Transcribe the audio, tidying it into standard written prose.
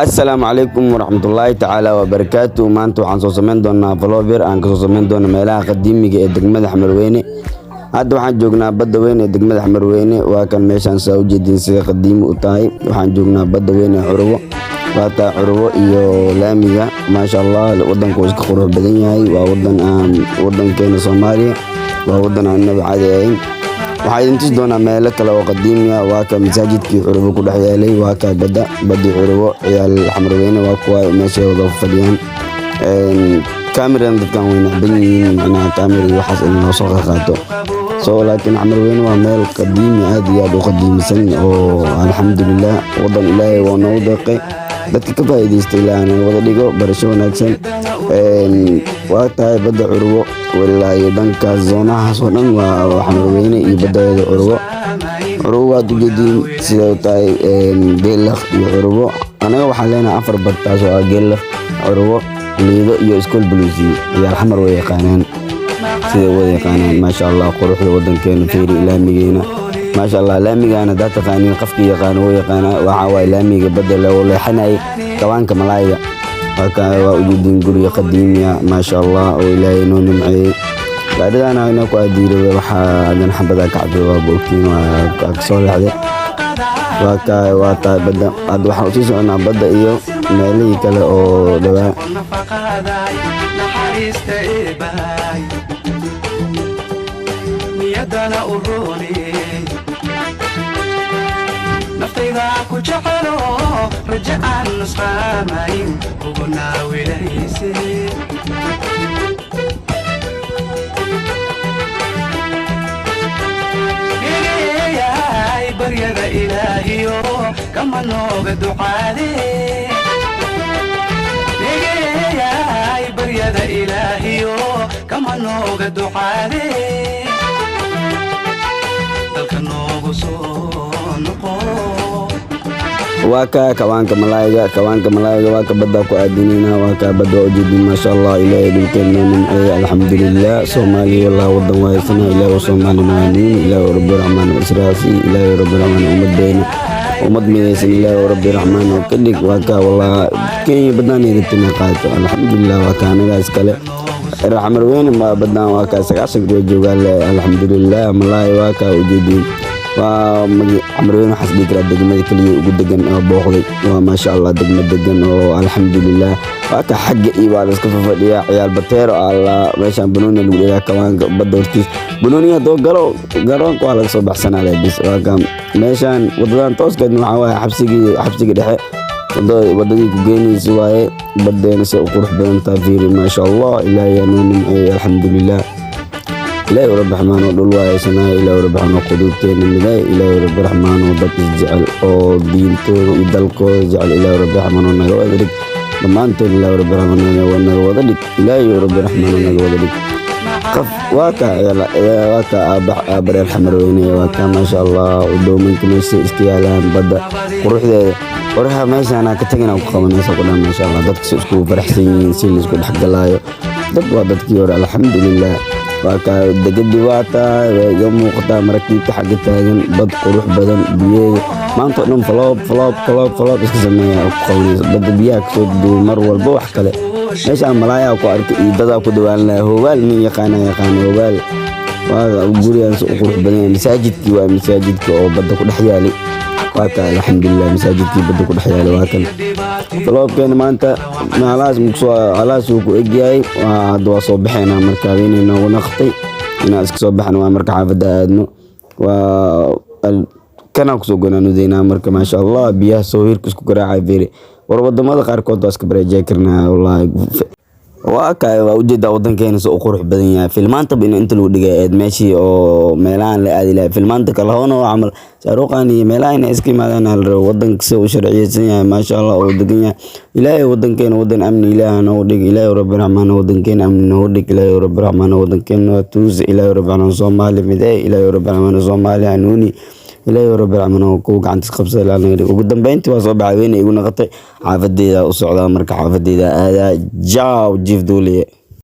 السلام عليكم ورحمة الله تعالى وبركاته. maanta waxaan soo sameyn doonaa vlogger aan ka soo sameyn doono meelaha qadiimiga ee degmada Xamarweyne. Hadda waxaan joognaa badda weyn ee degmada Xamarweyne. Waa kan meeshaan soo u jeedin sida qadiimi u tahay. Waxaan joognaa badda weyn ee Curwo. Waa taa Curwo iyo laamiga maasha Allah wadanku wuu iska qurux badan yahay. Waa wadankeena Soomaaliya. Waa wadan aan nabad caadi ahayn. waxaa idin tusi doonaa meelo kale oo qadiimi ah. Waa ka masaajidkii Curwo ku dhex yaalay. Waa ka badda Curwo ciyaal Xamarweyne waa kuwa meesha wada fadhiyaan. كاميرا dadkan way nacban yihiin macnaha kaamira waxaas in loo soo qaato laakiin Xamarweyne waa meel qadiimi aad iyo aad u qadiimisan oo alxamdulillah wadan Ilaahay waa noo deeqay dadka ka faa'iideystay Ilaahay wada dhigo barasho wanaagsan. waa tahay badda Curwo walaahi dhanka zoonahaas oo dhan waa Xamarweyne iyo badda Curwo waa ujeedin sida tahay Geelakh iyo Curwo. anaga waxaan leenahay afar bad taas oo Geelakh, Curwo, liido iyo iskool buluusi ciyaal xamar way yaqaanaan sida wada yaqaanaan maasha Allah. quruxda wadankeena fiiri laamigeena maasha Allah. laamigaana dad taqaaniin qofkii yaqaan oo yaqaan waxa way laamiga badda loo leexanay kawaanka malaayga. waa ujeedin guriga qadiimi ah maasha Allah oo Ilaahay noo nimceeyay. gaadidana ayna ku adiiray waxa adan xabada ka cabay waa boolkiin waa ka soo leexday. waa taa badda hadda waxaan u sii soconaa badda iyo meelihii kale oo dhawaa. baryada Ilaahiyo kama nooga ducaadee baryada Ilaahiyo kama nooga ducaadee dalka noogu soo noqo. waa ka kawaanka malaayga waa ka badda ku aadinayna. waa ka badda oo jeedin maasha Allah. Ilaahay dhulkeena nimceey alxamdulillah. Soomaaliya walaa wadan waaysan Ilaahay Soomaaliya maanin. Ilaahay Rabbi Rahmaan israasi Ilaahay Rabbi Rahmaan ummadeena ummad midaysan Ilaahay Rabbi Rahmaan oo ka dhig. waa ka walaa Kenya badana idin qaato alxamdulillah. waa ka anaga iskale Xamarweyne ma badana waa ka 90 way joogaan alxamdulillah. malaay waa ka u jeedin waa Xamarweyne waxaas dhigi karaa degmada kaliya ugu degan oo booqday. waa maasha Allah degmad degan oo alxamdulillah. waa ka xagga iyo waa la iska fadhiyaa ciyaal bateero Allah meeshaan banooni lagu dhigaa kawaanka badda hortiis. banooniga doo garoonka waa laga soo baxsanaa bis. waa ka meeshaan wadadan tooskeedna waxaa waaye xabsiga dhexe wadadii ku geynaysa waaye. badeena si u qurux badan tahay fiiri maasha Allah. Ilaahay yaa noo nimceeyay alxamdulillah. إلهي رب الرحمن ودلوا يا سناء. إلهي رب الرحمن قدوتين المداي. إلهي رب الرحمن وضبط الجعل أو دينتو يدلكو جعل. إلهي رب الرحمن ونجوا ذلك لما أنت إلهي رب الرحمن ونجوا ذلك. إلهي رب الرحمن ونجوا ذلك قف واكا واكا أبر الحمروين واكا ما شاء الله. ودومن كمسي استيالان بدأ قروح ذا ورها ماشي أنا كتجنا وقامنا سقنا ما شاء الله. ضد سكوا فرحسين سيل سكوا حق الله ضد كيور الحمد لله. waa ka degadi waata iyo muuqata markiibta xagga taagan bad qurux badan biyo maanta dhan flop iska sameeyaa ku qawnayso badda biyaha ka soo duubo mar walba wax kale. meeshaan malaaya ku arkay iyo dad ku dhawaan la hoogaal nin yaqaan hoogaal. waa gurigan soo qurux badan masaajidkii waa masaajidka oo badda ku dhex yaalay. waa ka alxamdulillah masaajidkii badda ku dhex yaalay. waa kan flopkeena maanta alaas uu ku egyahay. hadda waa soo baxeynaa marka habeenay noogu naqtay inaan iska soo baxno. waa marka xaafadda aadno kanaan kusoo gonaanudeyna marka maasha Allah. biyaha soo hirka isku garaacay fiiri. war wadamada qaarkood waa iska bareejay karnaa wallahi. waa ka waa ujeedaa wadankeena soo qurux badan yahay. filmaanta in inta lagu dhigay meeshii oo meelahan la aadi lahaa filmaanta kala hoona camal shaaruqan iyo meelahan iska yimaadaan hal rabo. wadanka soo sharciyeysan yahay maasha Allah oo degan yahay. Ilaahay wadankeena wadan amni Ilaahay noo dhig. Ilaahay Rabbi Rahmaan wadankeena amni noo dhig. Ilaahay Rabbi Rahmaan wadankeena tuus. Ilaahay Rabbi Rahmaan Soomaali miday. Ilaahay Rabbi Rahmaan Soomaali hanuuni. Ilaahay Rabbi Rahmaan ku gacanta qabsay la naga ugu dambeyntii waa soo baxay weyn igu naqatay xaafadeeda u socdaa marka xaafadeeda aada jaaw jiif duuliye.